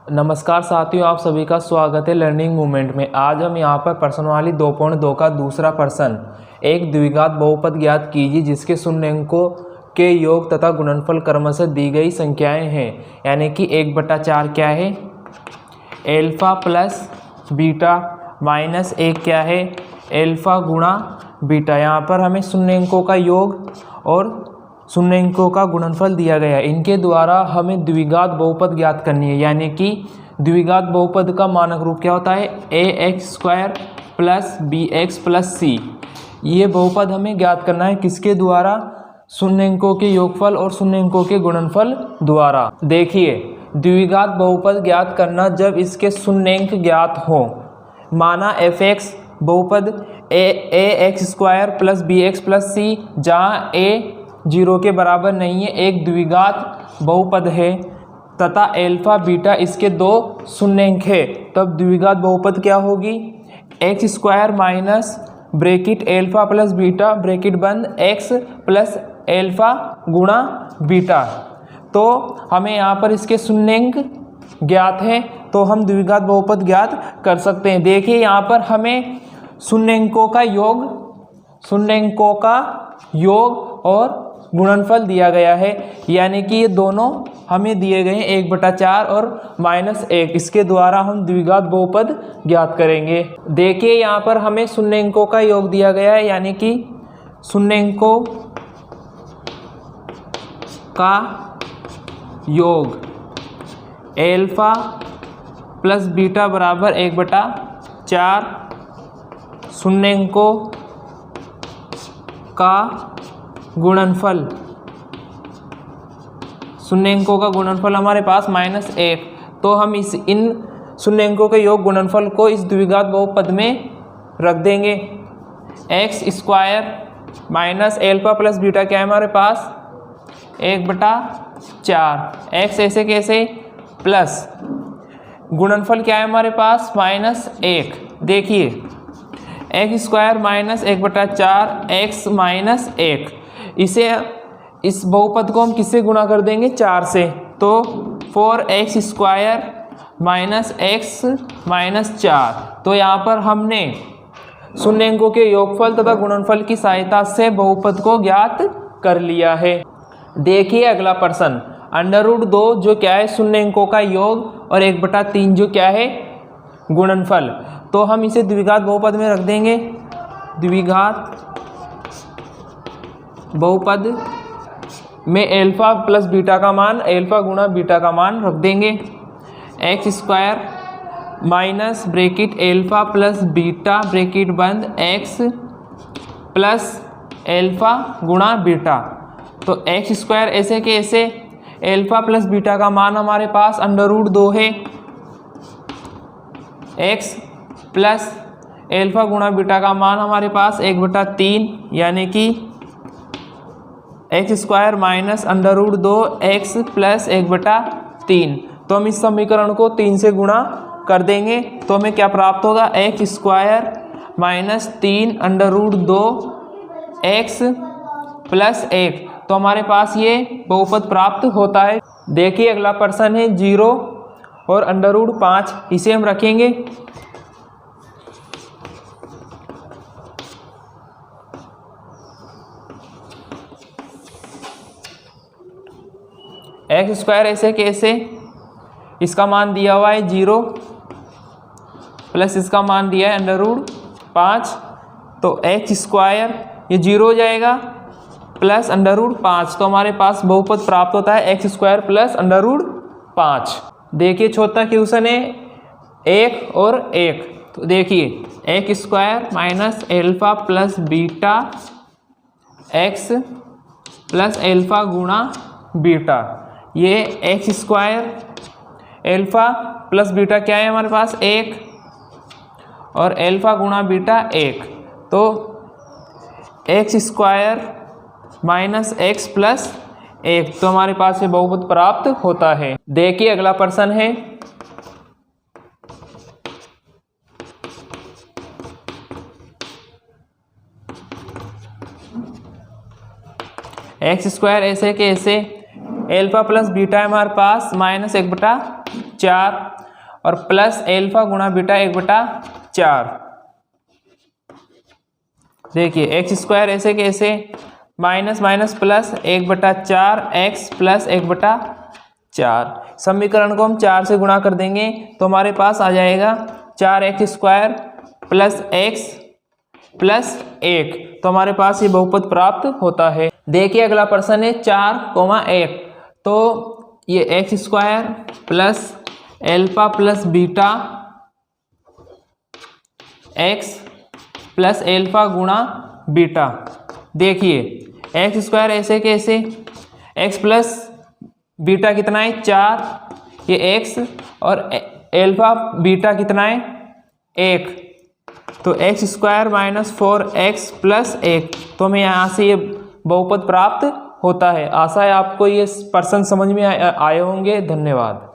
नमस्कार साथियों, आप सभी का स्वागत है लर्निंग मूवमेंट में। आज हम यहाँ पर प्रश्नावली 2.2 का दूसरा प्रश्न, एक द्विघात बहुपद ज्ञात कीजिए जिसके शून्य अंकों के योग तथा गुणनफल क्रमशः दी गई संख्याएं हैं। यानी कि 1/4 क्या है, एल्फा प्लस बीटा माइनस 1 क्या है, एल्फा गुणा बीटा। यहाँ पर हमें शून्य अंकों का योग और शून्य अंकों का गुणनफल दिया गया है। इनके द्वारा हमें द्विघात बहुपद ज्ञात करनी है। यानी कि द्विघात बहुपद का मानक रूप क्या होता है, ax² plus bx plus c। ये बहुपद हमें ज्ञात करना है किसके द्वारा, शून्य अंकों के योगफल और शून्य अंकों के गुणनफल द्वारा। देखिए, द्विघात बहुपद ज्ञात करना जब इसके शून्य अंक ज्ञात हो। माना fx बहुपद ax² plus bx plus c, जहाँ a 0 के बराबर नहीं है, एक द्विघात बहुपद है तथा एल्फा बीटा इसके दो शून्य अंक है, तब द्विघात बहुपद क्या होगी, x² minus bracket alpha plus beta bracket बंद x प्लस एल्फा गुणा बीटा। तो हमें यहाँ पर इसके शून्य अंक ज्ञात है तो हम द्विघात बहुपद ज्ञात कर सकते हैं। देखिए, यहाँ पर हमें शून्य अंकों का योग और गुणनफल दिया गया है। यानी कि ये दोनों हमें दिए गए हैं 1/4 और -1। इसके द्वारा हम द्विघात बहुपद ज्ञात करेंगे। देखिए, यहाँ पर हमें शून्य अंकों का योग दिया गया है। यानी कि शून्य अंकों का योग एल्फा प्लस बीटा बराबर 1/4, शून्य अंकों का गुणनफल, शून्य अंकों का गुणनफल हमारे पास -1। तो हम इन शून्य अंकों के योग गुणनफल को इस द्विघात बहुपद में रख देंगे। x² minus alpha plus beta क्या है हमारे पास, 1/4। x ऐसे कैसे, प्लस गुणनफल क्या है हमारे पास, -1। देखिए, x² माइनस 1/4 x माइनस 1, इस बहुपद को हम किससे गुणा कर देंगे, 4 से। तो 4x² माइनस x माइनस 4। तो यहाँ पर हमने शून्य अंकों के योगफल तथा गुणनफल की सहायता से बहुपद को ज्ञात कर लिया है। देखिए अगला प्रश्न, √2 जो क्या है शून्य अंकों का योग और 1/3 जो क्या है गुणनफल। तो हम इसे द्विघात बहुपद में रख देंगे। द्विघात बहुपद में एल्फा प्लस बीटा का मान, एल्फा गुणा बीटा का मान रख देंगे। x² minus bracket alpha plus beta bracket बंद x प्लस एल्फा गुणा बीटा। तो x² ऐसे के ऐसे, एल्फा प्लस बीटा का मान हमारे पास √2 है, x प्लस एल्फा गुणा बीटा का मान हमारे पास 1/3। यानी कि x² माइनस √2 x प्लस 1/3। तो हम इस समीकरण को 3 से गुणा कर देंगे तो हमें क्या प्राप्त होगा, x² माइनस 3 √2 x प्लस 1। तो हमारे पास ये बहुपद प्राप्त होता है। देखिए अगला प्रश्न है 0 और √5, इसे हम रखेंगे। x² ऐसे कैसे, इसका मान दिया हुआ है 0 प्लस इसका मान दिया है √5। तो x² ये 0 हो जाएगा प्लस √5। तो हमारे पास बहुपद प्राप्त होता है x² प्लस √5। देखिए चौथा क्वेश्चन है 1 और 1। तो देखिए x² minus alpha plus beta x plus alpha गुणा बीटा। ये x² एल्फा प्लस बीटा क्या है हमारे पास, 1 और एल्फा गुणा बीटा 1। तो x² माइनस x प्लस 1। तो हमारे पास ये बहुपद प्राप्त होता है। देखिए अगला प्रश्न है x² ऐसे के ऐसे, एल्फा प्लस बीटा है हमारे पास -1/4 4 और प्लस एल्फा गुणा बीटा 1/4। देखिए एक्स स्क्वायर ऐसे कैसे, minus minus plus 1/4 x plus 1/4। समीकरण को हम 4 से गुणा कर देंगे तो हमारे पास आ जाएगा 4x² प्लस एक्स प्लस 1। तो हमारे पास ये बहुपद प्राप्त होता है। देखिए अगला प्रश्न है 4,1। तो ये x² plus alpha plus beta x plus alpha गुणा बीटा। देखिए x² ऐसे कैसे, x प्लस बीटा कितना है 4, ये x और एल्फा बीटा कितना है 1, तो x² माइनस 4x प्लस 1। तो हमें यहाँ से ये बहुपद प्राप्त होता है। आशा है आपको ये प्रश्न समझ में आए होंगे। धन्यवाद।